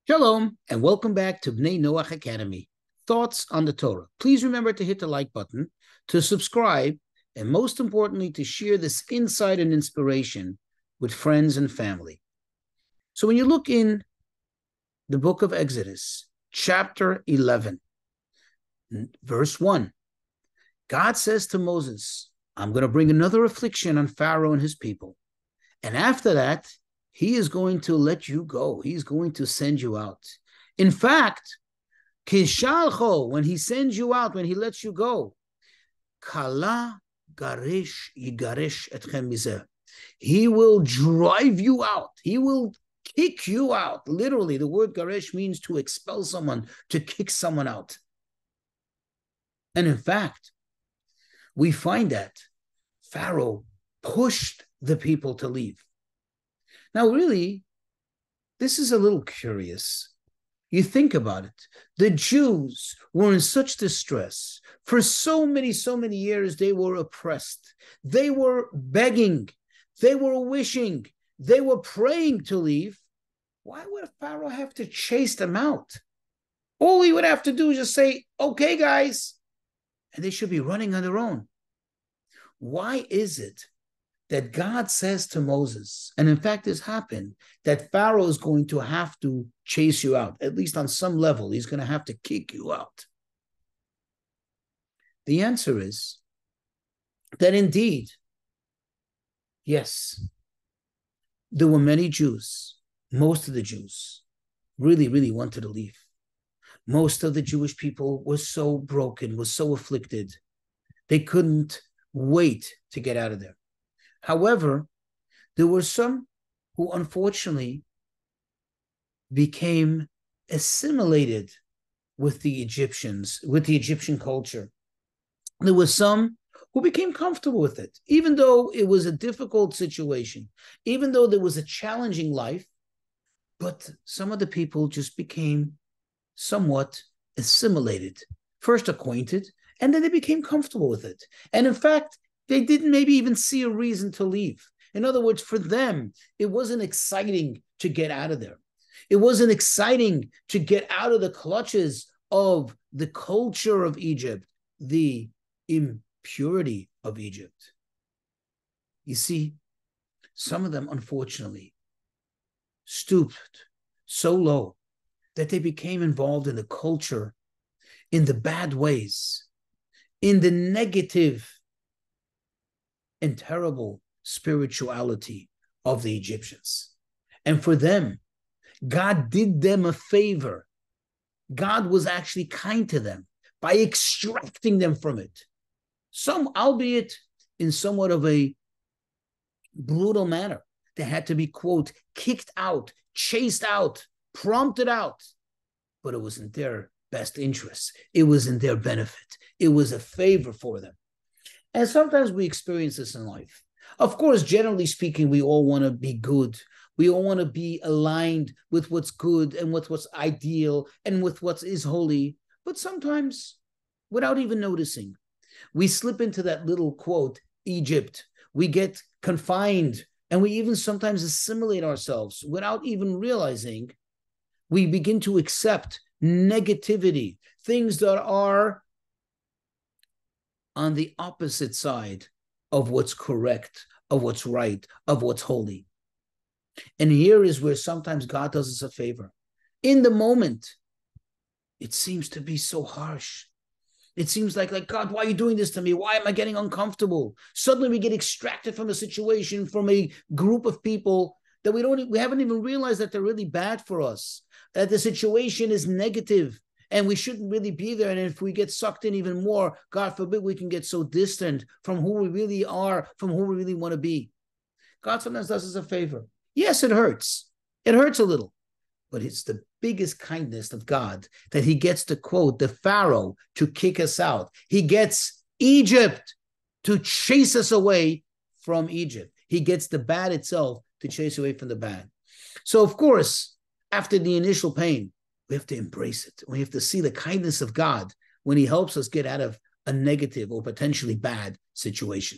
Shalom, and welcome back to Bnei Noach Academy, Thoughts on the Torah. Please remember to hit the like button, to subscribe, and most importantly, to share this insight and inspiration with friends and family. So when you look in the book of Exodus, chapter 11, verse 1, God says to Moses, I'm going to bring another affliction on Pharaoh and his people. And after that, he is going to let you go. He's going to send you out. In fact, kishalcho, when he sends you out, when he lets you go, kala garesh yigaresh etchem mizeh. He will drive you out. He will kick you out. Literally, the word garesh means to expel someone, to kick someone out. And in fact, we find that Pharaoh pushed the people to leave. Now, really, this is a little curious. You think about it. The Jews were in such distress. For so many years, they were oppressed. They were begging. They were wishing. They were praying to leave. Why would Pharaoh have to chase them out? All he would have to do is just say, okay, guys, and they should be running on their own. Why is it that God says to Moses, and in fact this happened, that Pharaoh is going to have to chase you out, at least on some level, he's going to have to kick you out? The answer is that indeed, yes, there were many Jews, most of the Jews really wanted to leave. Most of the Jewish people were so broken, were so afflicted, they couldn't wait to get out of there. However, there were some who unfortunately became assimilated with the Egyptians, with the Egyptian culture. There were some who became comfortable with it, even though it was a difficult situation, even though there was a challenging life, but some of the people just became somewhat assimilated, first acquainted, and then they became comfortable with it. And in fact, they didn't maybe even see a reason to leave. In other words, for them, it wasn't exciting to get out of there. It wasn't exciting to get out of the clutches of the culture of Egypt, the impurity of Egypt. You see, some of them, unfortunately, stooped so low that they became involved in the culture, in the bad ways, in the negative and terrible spirituality of the Egyptians. And for them, God did them a favor. God was actually kind to them by extracting them from it. Some, albeit in somewhat of a brutal manner, they had to be, quote, kicked out, chased out, prompted out. But it was in their best interest. It was in their benefit. It was a favor for them. And sometimes we experience this in life. Of course, generally speaking, we all want to be good. We all want to be aligned with what's good and with what's ideal and with what is holy. But sometimes, without even noticing, we slip into that little, quote, Egypt. We get confined, and we even sometimes assimilate ourselves without even realizing. We begin to accept negativity, things that are on the opposite side of what's correct, of what's right, of what's holy. And here is where sometimes God does us a favor. In the moment, it seems to be so harsh. It seems like God, why are you doing this to me? Why am I getting uncomfortable? Suddenly we get extracted from a situation, from a group of people that we haven't even realized that they're really bad for us, that the situation is negative, and we shouldn't really be there. And if we get sucked in even more, God forbid, we can get so distant from who we really are, from who we really want to be. God sometimes does us a favor. Yes, it hurts. It hurts a little. But it's the biggest kindness of God that he gets to, quote, the Pharaoh to kick us out. He gets Egypt to chase us away from Egypt. He gets the bad itself to chase away from the bad. So, of course, after the initial pain, we have to embrace it. We have to see the kindness of God when he helps us get out of a negative or potentially bad situation.